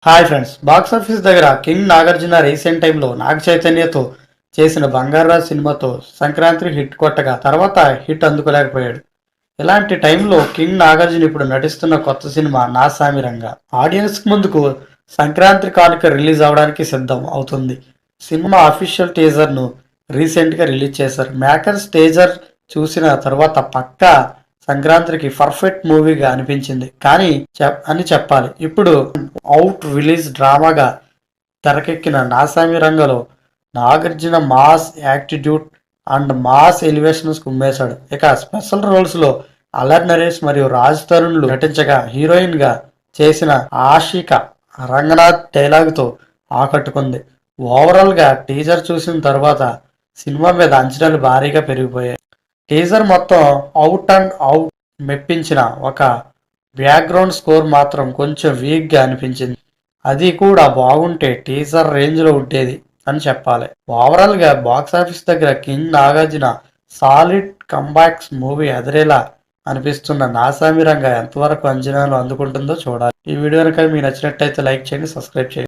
Hi friends, box office దగ్గర king Nagarjuna recent టైంలో నాగ చైతన్యతో చేసిన బంగారాజు సినిమాతో సంక్రాంతి హిట్ కొట్టగా తర్వాత హిట్ అందుకోలేకపోయాడు. ఇలాంటి టైంలో కింగ్ నాగార్జున ఇప్పుడు నటిస్తున్న కొత్త సినిమా నా సామిరంగా ఆడియన్స్ ముందుకు సంక్రాంతి కానుక రిలీజ్ అవడానికి సిద్ధం అవుతుంది. సినిమా అఫీషియల్ టీజర్ను రీసెంట్గా రిలీజ్ చేశారు. మేకర్స్ టీజర్ చూసిన తర్వాత పక్కా సంక్రాంతికి పర్ఫెక్ట్ మూవీగా అనిపించింది అని చెప్పాలి. ఇప్పుడు అవుట్ రిలీజ్ డ్రామాగా తెరకెక్కిన నాసామి రంగలో Nagarjuna mass attitude and mass elevations కుమ్మేశాడు. ఇక స్పెషల్ రోల్స్ లో అల్లరి నరేష్ మరియు రాజ్ తరుణ్లు నటించగా హీరోయిన్ గా చేసిన ఆషిక రంగనాథ్ డైలాగుతో ఆకట్టుకుంది. ఓవరాల్ గా టీజర్ చూసిన తర్వాత సినిమా మీద అంచనాలు భారీగా పెరిగిపోయాయి. టీజర్ మొత్తం అవుట్ అండ్ అవుట్ మెప్పించిన ఒక బ్యాక్గ్రౌండ్ స్కోర్ మాత్రం కొంచెం వీక్గా అనిపించింది. అది కూడా బాగుంటే టీజర్ రేంజ్లో ఉండేది అని చెప్పాలి. ఓవరాల్గా బాక్సాఫీస్ దగ్గర king Nagarjuna solid comebacks movie ఎదిరేలా అనిపిస్తున్న నాసామి రంగ ఎంతవరకు అంచనాలు అందుకుంటుందో చూడాలి. ఈ వీడియో కనుక మీకు నచ్చినట్టయితే లైక్ చేయండి, సబ్స్క్రైబ్ చేయండి.